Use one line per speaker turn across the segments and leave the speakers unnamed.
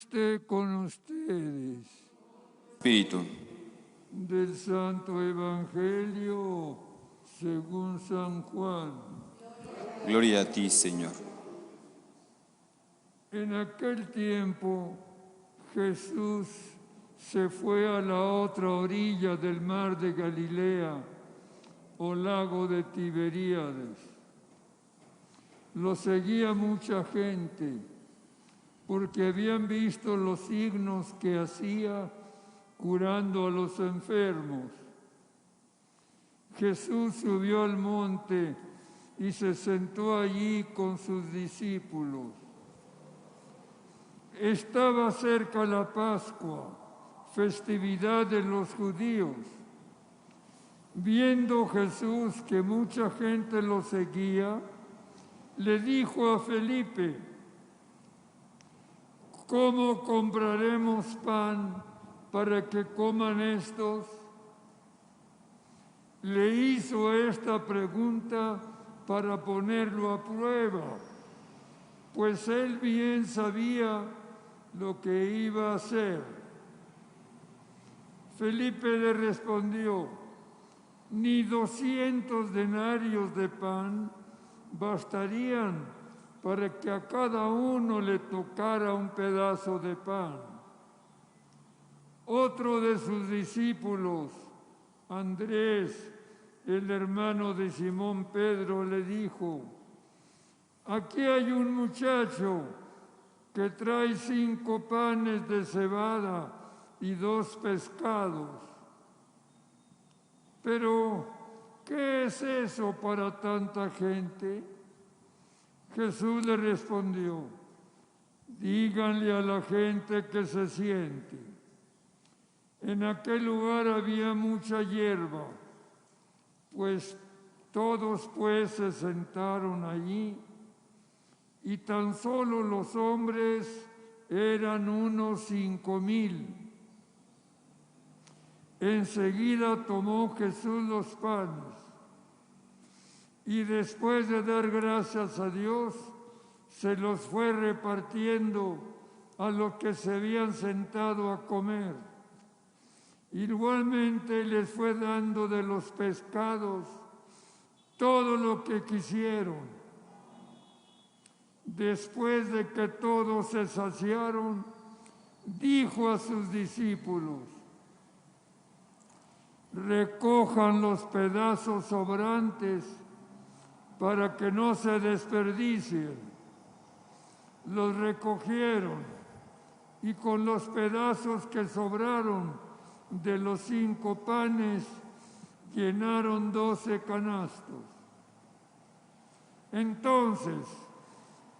Esté con ustedes.
Espíritu.
Del Santo Evangelio según San Juan.
Gloria a ti, Señor.
En aquel tiempo Jesús se fue a la otra orilla del mar de Galilea, o lago de Tiberíades. Lo seguía mucha gente, porque habían visto los signos que hacía curando a los enfermos. Jesús subió al monte y se sentó allí con sus discípulos. Estaba cerca la Pascua, festividad de los judíos. Viendo Jesús que mucha gente lo seguía, le dijo a Felipe: ¿cómo compraremos pan para que coman estos? Le hizo esta pregunta para ponerlo a prueba, pues él bien sabía lo que iba a hacer. Felipe le respondió: ni 200 denarios de pan bastarían para que a cada uno le tocara un pedazo de pan. Otro de sus discípulos, Andrés, el hermano de Simón Pedro, le dijo: aquí hay un muchacho que trae 5 panes de cebada y 2 pescados. Pero, ¿qué es eso para tanta gente? Jesús le respondió: díganle a la gente que se siente. En aquel lugar había mucha hierba, pues todos se sentaron allí, y tan solo los hombres eran unos 5,000. Enseguida tomó Jesús los panes y después de dar gracias a Dios, se los fue repartiendo a los que se habían sentado a comer. Igualmente les fue dando de los pescados todo lo que quisieron. Después de que todos se saciaron, dijo a sus discípulos: recojan los pedazos sobrantes para que no se desperdicien. Los recogieron y con los pedazos que sobraron de los 5 panes llenaron 12 canastos. Entonces,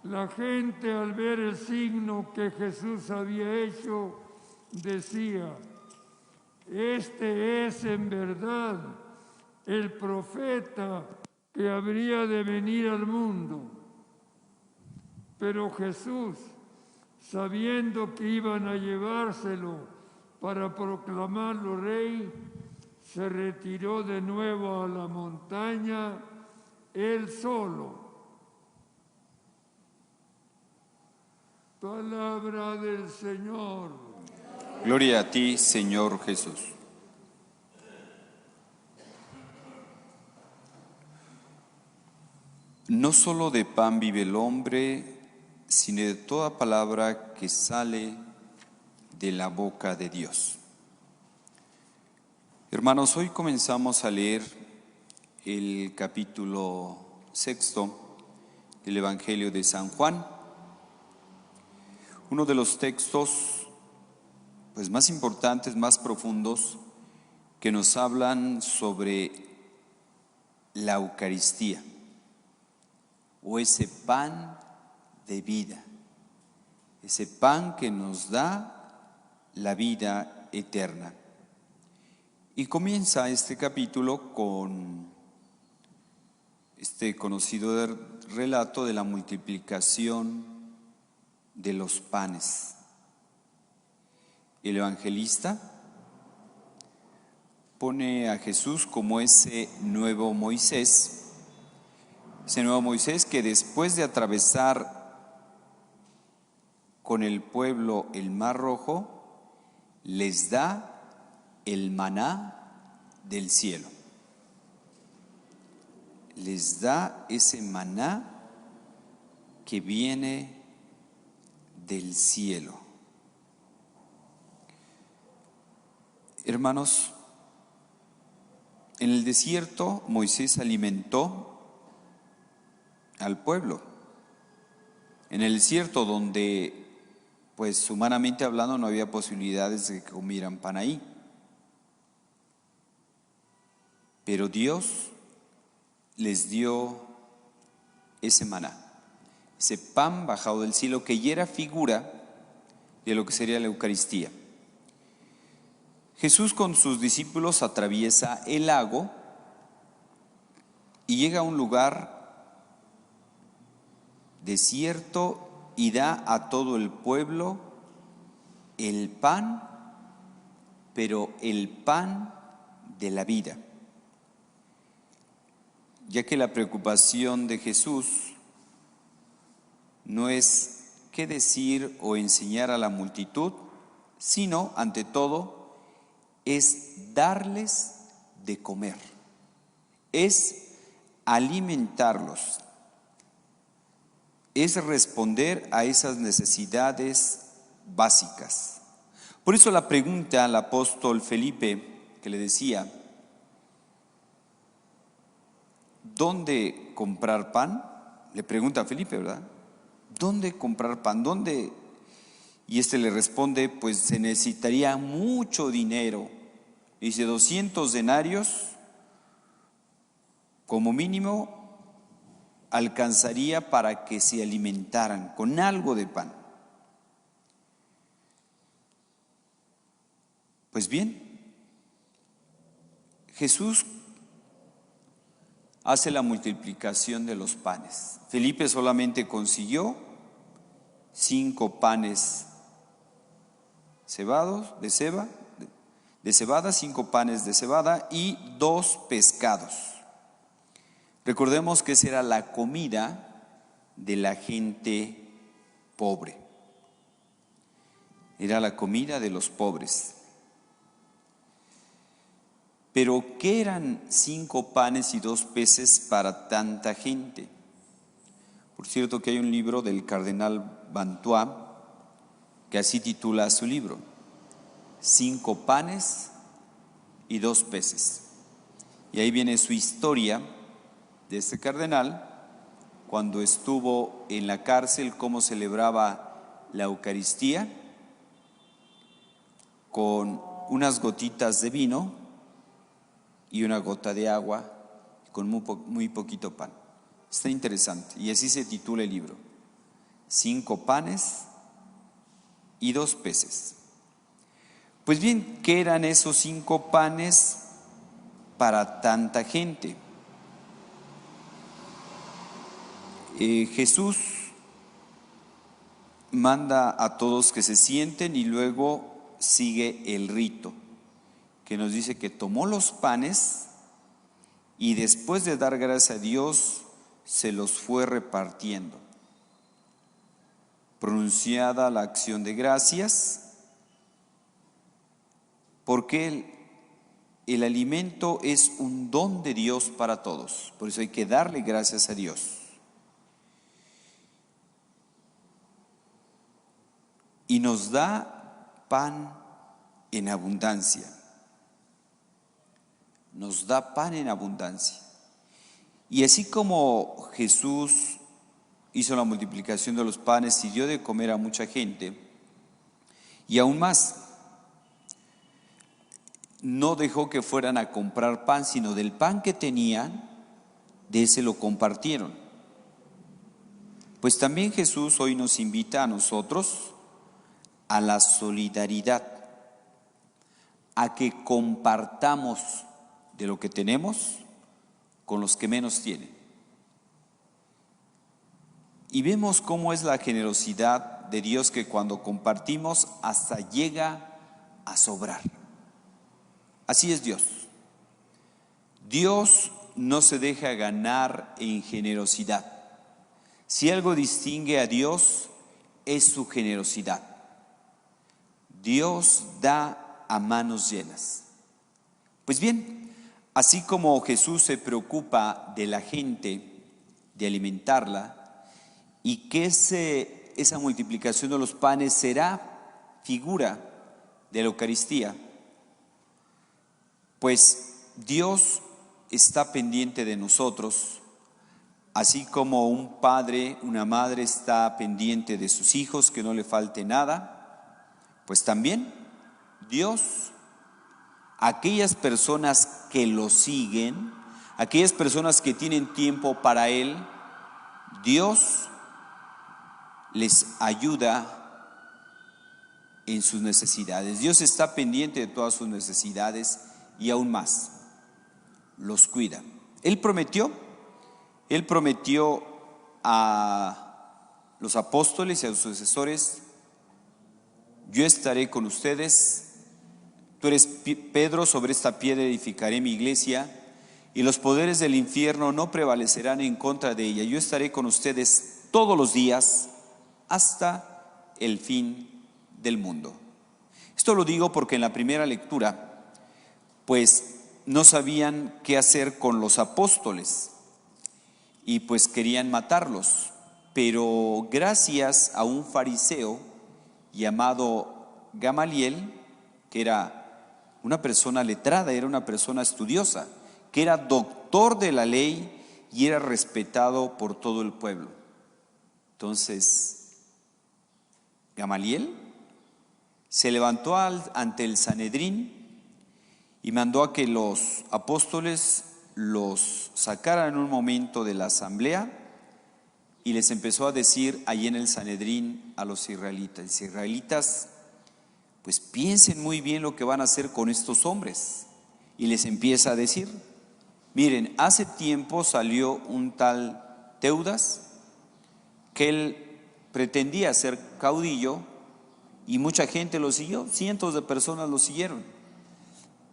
la gente, al ver el signo que Jesús había hecho, decía: este es en verdad el profeta que habría de venir al mundo. Pero Jesús, sabiendo que iban a llevárselo para proclamarlo rey, se retiró de nuevo a la montaña, él solo. Palabra del Señor.
Gloria a ti, Señor Jesús. No solo de pan vive el hombre, sino de toda palabra que sale de la boca de Dios. Hermanos, hoy comenzamos a leer el capítulo 6 del Evangelio de San Juan, uno de los textos más importantes, más profundos, que nos hablan sobre la Eucaristía, o ese pan de vida, ese pan que nos da la vida eterna. Y comienza este capítulo con este conocido relato de la multiplicación de los panes. El evangelista pone a Jesús como ese nuevo Moisés que después de atravesar con el pueblo el mar rojo, les da el maná del cielo. Les da ese maná que viene del cielo. Hermanos, en el desierto Moisés alimentó al pueblo. En el desierto donde, pues humanamente hablando, no había posibilidades de que comieran pan ahí. Pero Dios les dio ese maná, ese pan bajado del cielo, que ya era figura de lo que sería la Eucaristía. Jesús con sus discípulos atraviesa el lago y llega a un lugar desierto y da a todo el pueblo el pan, pero el pan de la vida. Ya que la preocupación de Jesús no es qué decir o enseñar a la multitud, sino, ante todo, es darles de comer, es alimentarlos, es responder a esas necesidades básicas. Por eso la pregunta al apóstol Felipe, que le decía, ¿dónde comprar pan? Le pregunta a Felipe, ¿verdad? ¿Dónde comprar pan? ¿Dónde? Y le responde, pues se necesitaría mucho dinero. Dice, 200 denarios, como mínimo, alcanzaría para que se alimentaran con algo de pan. Pues bien, Jesús hace la multiplicación de los panes. Felipe solamente consiguió 5 panes cebados, de cebada, 5 panes de cebada y 2 pescados. Recordemos que esa era la comida de la gente pobre. Era la comida de los pobres. Pero ¿qué eran 5 panes y 2 peces para tanta gente? Por cierto que hay un libro del cardenal Bantuá que así titula su libro, 5 panes y 2 peces. Y ahí viene su historia de este cardenal, cuando estuvo en la cárcel, cómo celebraba la Eucaristía con unas gotitas de vino y una gota de agua, con muy poquito pan. Está interesante, y así se titula el libro, 5 panes y 2 peces. Pues bien, ¿qué eran esos 5 panes para tanta gente? Jesús manda a todos que se sienten y luego sigue el rito, que nos dice que tomó los panes y después de dar gracias a Dios, se los fue repartiendo. Pronunciada la acción de gracias, porque el alimento es un don de Dios para todos, por eso hay que darle gracias a Dios. Y nos da pan en abundancia. Nos da pan en abundancia. Y así como Jesús hizo la multiplicación de los panes y dio de comer a mucha gente, y aún más, no dejó que fueran a comprar pan, sino del pan que tenían, de ese lo compartieron. Pues también Jesús hoy nos invita a nosotros a la solidaridad, a que compartamos de lo que tenemos con los que menos tienen. Y vemos cómo es la generosidad de Dios, que cuando compartimos hasta llega a sobrar. Así es Dios. Dios no se deja ganar en generosidad. Si algo distingue a Dios es su generosidad. Dios da a manos llenas. Pues bien, así como Jesús se preocupa de la gente, de alimentarla, y que esa multiplicación de los panes será figura de la Eucaristía, pues Dios está pendiente de nosotros, así como un padre, una madre está pendiente de sus hijos, que no le falte nada, pues también Dios, aquellas personas que lo siguen, aquellas personas que tienen tiempo para Él, Dios les ayuda en sus necesidades. Dios está pendiente de todas sus necesidades y aún más, los cuida. Él prometió a los apóstoles y a sus sucesores: yo estaré con ustedes. Tú eres Pedro, sobre esta piedra edificaré mi iglesia, y los poderes del infierno no prevalecerán en contra de ella. Yo estaré con ustedes todos los días hasta el fin del mundo. Esto lo digo porque en la primera lectura, pues no sabían qué hacer con los apóstoles y pues querían matarlos. Pero gracias a un fariseo llamado Gamaliel, que era una persona letrada, era una persona estudiosa, que era doctor de la ley y era respetado por todo el pueblo. Entonces, Gamaliel se levantó ante el Sanedrín y mandó a que los apóstoles los sacaran en un momento de la asamblea y les empezó a decir allí en el Sanedrín a los israelitas, pues piensen muy bien lo que van a hacer con estos hombres. Y les empieza a decir: miren, hace tiempo salió un tal Teudas, que él pretendía ser caudillo y mucha gente lo siguió, cientos de personas lo siguieron.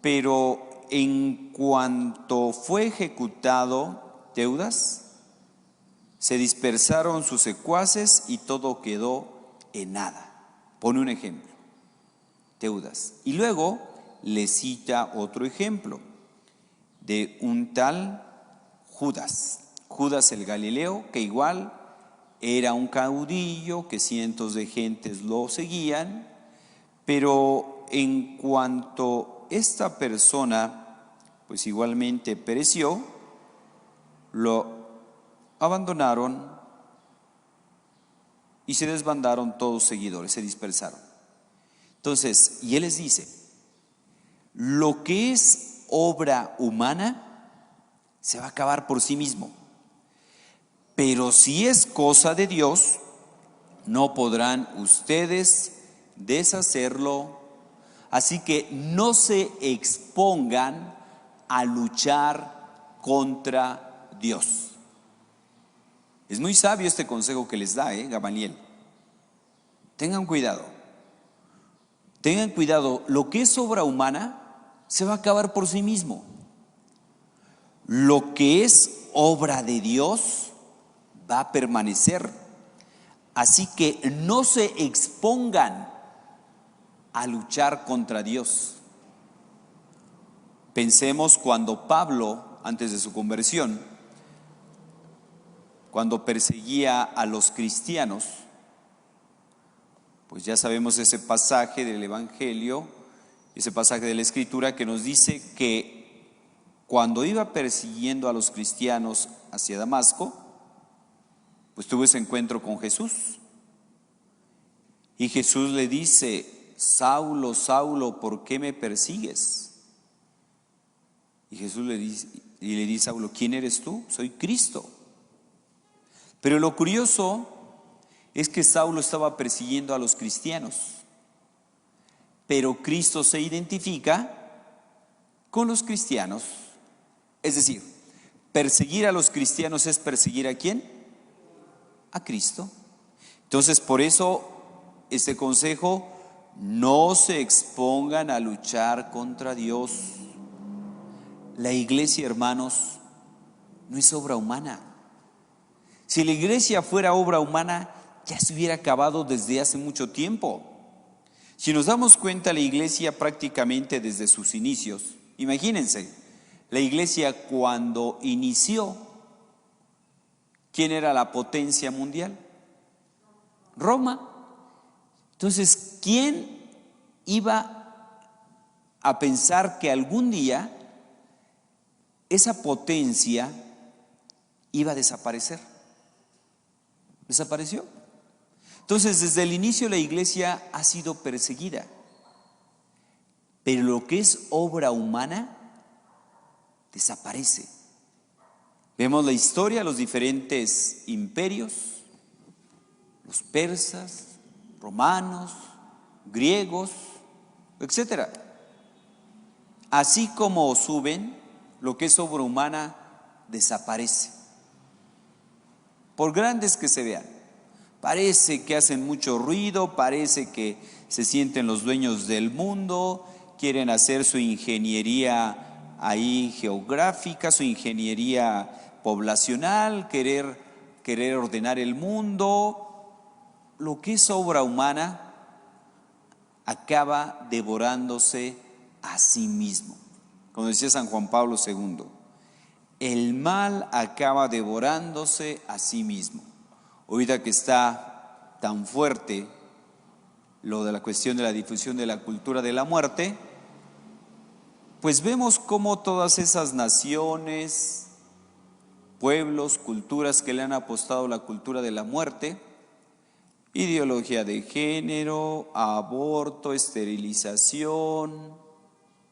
Pero en cuanto fue ejecutado Teudas, se dispersaron sus secuaces y todo quedó en nada. Pone un ejemplo, Teudas. Y luego le cita otro ejemplo de un tal Judas el Galileo, que igual era un caudillo, que cientos de gentes lo seguían, pero en cuanto esta persona pues igualmente pereció, lo abandonaron y se desbandaron todos seguidores, se dispersaron. Entonces, y él les dice: lo que es obra humana se va a acabar por sí mismo, pero si es cosa de Dios, no podrán ustedes deshacerlo. Así que no se expongan a luchar contra Dios. Es muy sabio este consejo que les da, Gamaliel. Tengan cuidado. Tengan cuidado, lo que es obra humana se va a acabar por sí mismo. Lo que es obra de Dios va a permanecer. Así que no se expongan a luchar contra Dios. Pensemos cuando Pablo, antes de su conversión, cuando perseguía a los cristianos, pues ya sabemos ese pasaje del Evangelio, ese pasaje de la Escritura que nos dice que cuando iba persiguiendo a los cristianos hacia Damasco, pues tuvo ese encuentro con Jesús. Y Jesús le dice: Saulo, Saulo, ¿por qué me persigues? Y Jesús le dice a Saulo: ¿quién eres tú? Soy Cristo. Pero lo curioso es que Saulo estaba persiguiendo a los cristianos, pero Cristo se identifica con los cristianos. Es decir, perseguir a los cristianos es perseguir ¿a quién? A Cristo. Entonces, por eso este consejo: no se expongan a luchar contra Dios. La iglesia, hermanos, no es obra humana. Si la iglesia fuera obra humana, ya se hubiera acabado desde hace mucho tiempo. Si nos damos cuenta, la iglesia prácticamente desde sus inicios, imagínense, la iglesia cuando inició, ¿quién era la potencia mundial? Roma. Entonces, ¿quién iba a pensar que algún día esa potencia iba a desaparecer? Desapareció. Entonces, desde el inicio la iglesia ha sido perseguida, pero lo que es obra humana desaparece. Vemos la historia, los diferentes imperios, los persas, romanos, griegos, etcétera. Así como suben, lo que es obra humana desaparece. Por grandes que se vean, parece que hacen mucho ruido, parece que se sienten los dueños del mundo, quieren hacer su ingeniería ahí geográfica, su ingeniería poblacional, querer ordenar el mundo. Lo que es obra humana acaba devorándose a sí mismo. Como decía San Juan Pablo II, el mal acaba devorándose a sí mismo. Ahorita que está tan fuerte lo de la cuestión de la difusión de la cultura de la muerte, pues vemos cómo todas esas naciones, pueblos, culturas que le han apostado la cultura de la muerte, ideología de género, aborto, esterilización,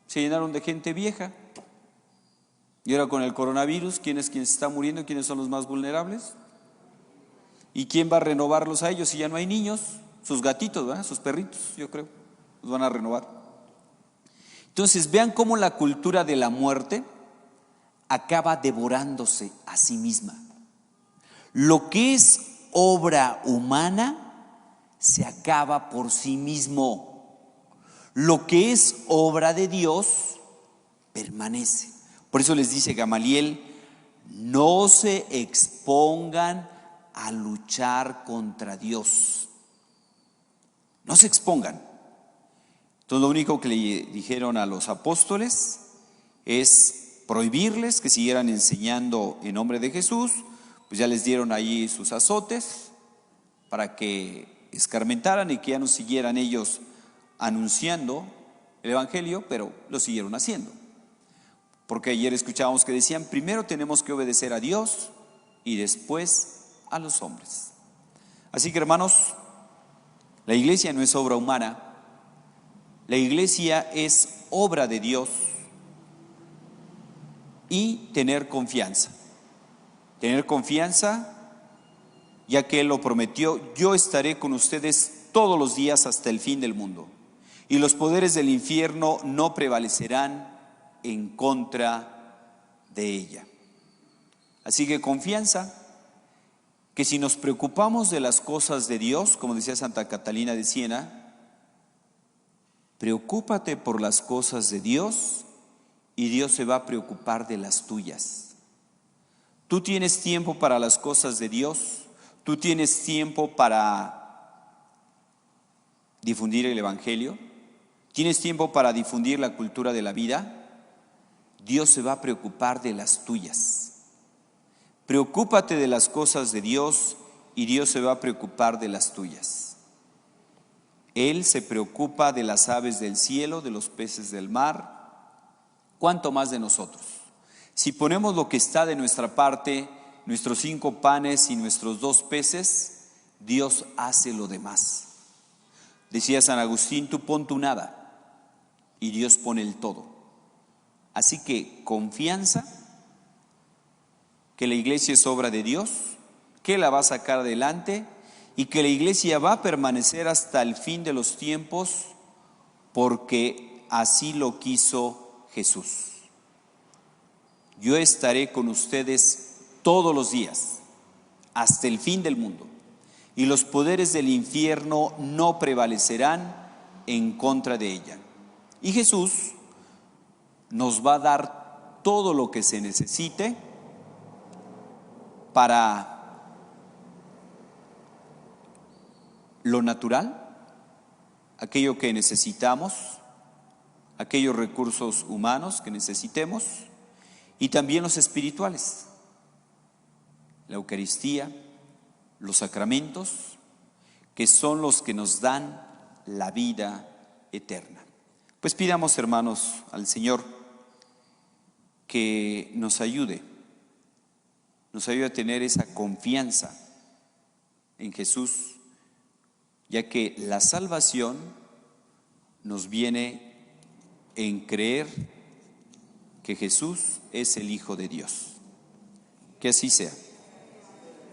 se llenaron de gente vieja. Y ahora con el coronavirus, ¿quién es quien se está muriendo? ¿Quiénes son los más vulnerables? ¿Y quién va a renovarlos a ellos si ya no hay niños? Sus gatitos, ¿verdad? Sus perritos, yo creo, los van a renovar. Entonces, vean cómo la cultura de la muerte acaba devorándose a sí misma. Lo que es obra humana se acaba por sí mismo. Lo que es obra de Dios permanece. Por eso les dice Gamaliel, no se expongan a luchar contra Dios. No se expongan. Entonces lo único que le dijeron a los apóstoles es prohibirles que siguieran enseñando en nombre de Jesús. Pues ya les dieron ahí sus azotes para que escarmentaran y que ya no siguieran ellos anunciando el evangelio, pero lo siguieron haciendo. Porque ayer escuchábamos que decían, primero tenemos que obedecer a Dios y después a los hombres. Así que, hermanos, la iglesia no es obra humana, la iglesia es obra de Dios. Y tener confianza, ya que Él lo prometió, yo estaré con ustedes todos los días hasta el fin del mundo, y los poderes del infierno no prevalecerán en contra de ella. Así que confianza, que si nos preocupamos de las cosas de Dios, como decía Santa Catalina de Siena, preocúpate por las cosas de Dios y Dios se va a preocupar de las tuyas. Tú tienes tiempo para las cosas de Dios, tú tienes tiempo para difundir el evangelio, tienes tiempo para difundir la cultura de la vida. Dios se va a preocupar de las tuyas. Preocúpate de las cosas de Dios y Dios se va a preocupar de las tuyas. Él se preocupa de las aves del cielo, de los peces del mar. ¿Cuánto más de nosotros? Si ponemos lo que está de nuestra parte, nuestros 5 panes y nuestros 2 peces, Dios hace lo demás. Decía San Agustín, tú pon tu nada y Dios pone el todo. Así que confianza, que la iglesia es obra de Dios, que la va a sacar adelante y que la iglesia va a permanecer hasta el fin de los tiempos porque así lo quiso Jesús. Yo estaré con ustedes todos los días hasta el fin del mundo y los poderes del infierno no prevalecerán en contra de ella. Y Jesús nos va a dar todo lo que se necesite para lo natural, aquello que necesitamos, aquellos recursos humanos que necesitemos, y también los espirituales, la Eucaristía, los sacramentos, que son los que nos dan la vida eterna. Pues pidamos, hermanos, al Señor que nos ayude a tener esa confianza en Jesús, ya que la salvación nos viene en creer que Jesús es el Hijo de Dios. Que así sea.